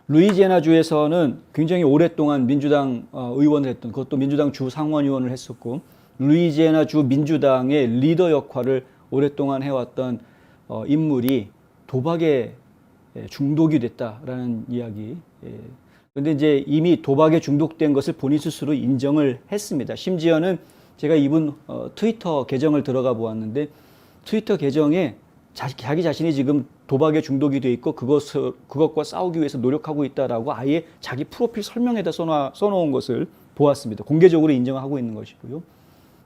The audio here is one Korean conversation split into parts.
루이지애나주에서는 굉장히 오랫동안 민주당 의원을 했던, 그것도 민주당 주 상원의원을 했었고, 루이지애나주 민주당의 리더 역할을 오랫동안 해왔던 인물이 도박에 중독이 됐다라는 이야기. 그런데 이제 이미 도박에 중독된 것을 본인 스스로 인정을 했습니다. 심지어는 제가 이분 트위터 계정을 들어가 보았는데, 트위터 계정에 자기 자신이 지금 도박에 중독이 돼 있고 그것과 싸우기 위해서 노력하고 있다라고 아예 자기 프로필 설명에다 써놓은 것을 보았습니다. 공개적으로 인정하고 있는 것이고요.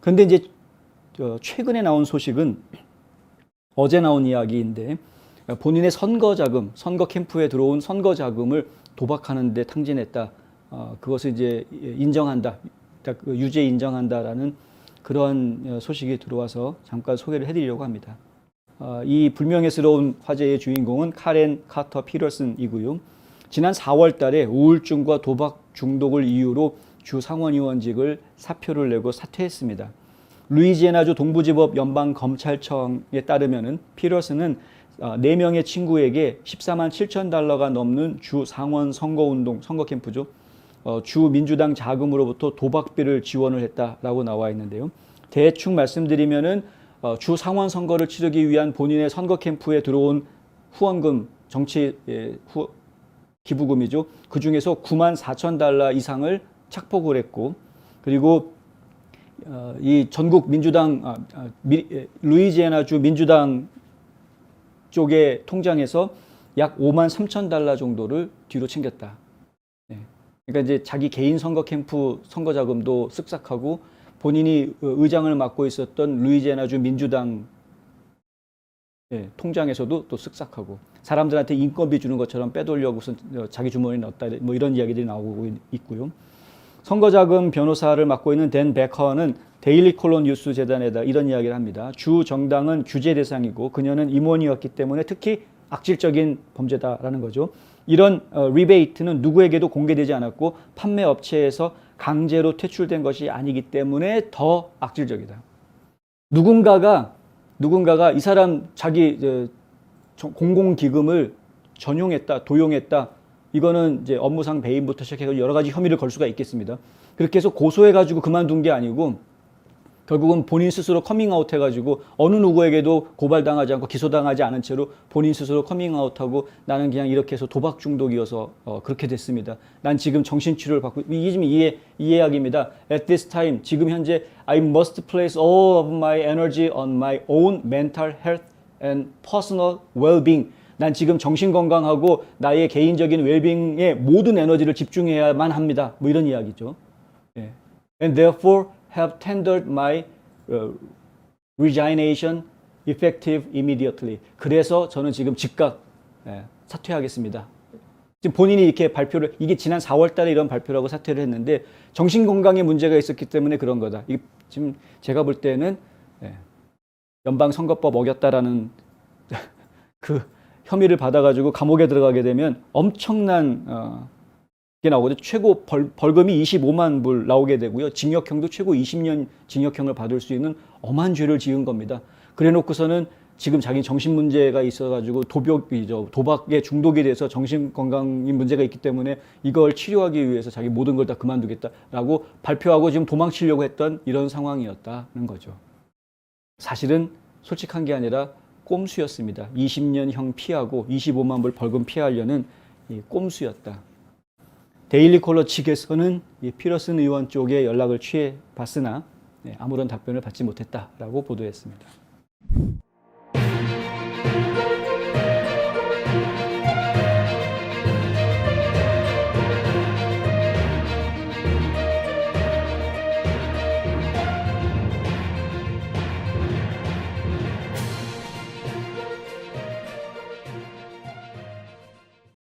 그런데 이제 최근에 나온 소식은 어제 나온 이야기인데, 본인의 선거 자금, 선거 캠프에 들어온 선거 자금을 도박하는 데 탕진했다. 그것을 이제 인정한다. 유죄 인정한다라는 그런 소식이 들어와서 잠깐 소개를 해드리려고 합니다. 이 불명예스러운 화제의 주인공은 카렌 카터 피터슨이고요. 지난 4월 달에 우울증과 도박 중독을 이유로 주 상원의원직을 사표를 내고 사퇴했습니다. 루이지애나주 동부지법 연방검찰청에 따르면은 피터슨은 4명의 친구에게 14만 7천 달러가 넘는 주 상원 선거운동, 선거 캠프죠. 주 민주당 자금으로부터 도박비를 지원을 했다라고 나와 있는데요. 대충 말씀드리면은 주 상원 선거를 치르기 위한 본인의 선거 캠프에 들어온 후원금, 정치 기부금이죠. 그 중에서 9만 4천 달러 이상을 착복을 했고, 그리고 이 전국 민주당, 루이지애나주 민주당 쪽의 통장에서 약 5만 3천 달러 정도를 뒤로 챙겼다. 그러니까 이제 자기 개인 선거 캠프 선거 자금도 쓱싹하고, 본인이 의장을 맡고 있었던 루이지애나주 민주당 통장에서도 또 쓱싹하고, 사람들한테 인건비 주는 것처럼 빼돌려고선 자기 주머니에 넣었다, 뭐 이런 이야기들이 나오고 있고요. 선거자금 변호사를 맡고 있는 댄 베커는 데일리 콜론 뉴스 재단에다 이런 이야기를 합니다. 주 정당은 규제 대상이고 그녀는 임원이었기 때문에 특히 악질적인 범죄다라는 거죠. 이런 리베이트는 누구에게도 공개되지 않았고 판매 업체에서 강제로 퇴출된 것이 아니기 때문에 더 악질적이다. 누군가가 이 사람 자기 공공기금을 전용했다, 도용했다. 이거는 이제 업무상 배임부터 시작해서 여러 가지 혐의를 걸 수가 있겠습니다. 그렇게 해서 고소해가지고 그만둔 게 아니고 결국은 본인 스스로 커밍아웃 해가지고 어느 누구에게도 고발당하지 않고 기소당하지 않은 채로 본인 스스로 커밍아웃하고 나는 그냥 이렇게 해서 도박 중독이어서 그렇게 됐습니다. 난 지금 정신치료를 받고, 이게 지금 이 이야기입니다. At this time, 지금 현재 I must place all of my energy on my own mental health and personal well-being. 난 지금 정신건강하고 나의 개인적인 웰빙에 모든 에너지를 집중해야만 합니다. 뭐 이런 이야기죠. And therefore have tendered my resignation effective immediately. 그래서 저는 지금 즉각 사퇴하겠습니다. 지금 본인이 이렇게 발표를, 이게 지난 4월 달에 이런 발표라고 사퇴를 했는데 정신건강에 문제가 있었기 때문에 그런 거다. 이게 지금 제가 볼 때는 연방선거법 어겼다라는 그 혐의를 받아가지고 감옥에 들어가게 되면 엄청난 게 나오거든요. 최고 벌금이 25만 불 나오게 되고요. 징역형도 최고 20년 징역형을 받을 수 있는 엄한 죄를 지은 겁니다. 그래 놓고서는 지금 자기 정신 문제가 있어가지고 도박에 중독이 돼서 정신건강이 문제가 있기 때문에 이걸 치료하기 위해서 자기 모든 걸 다 그만두겠다라고 발표하고 지금 도망치려고 했던 이런 상황이었다는 거죠. 사실은 솔직한 게 아니라 꼼수였습니다. 20년형 피하고 25만 불 벌금 피하려는 꼼수였다. 데일리 콜러 측에서는 피터슨 의원 쪽에 연락을 취해 봤으나 아무런 답변을 받지 못했다라고 보도했습니다.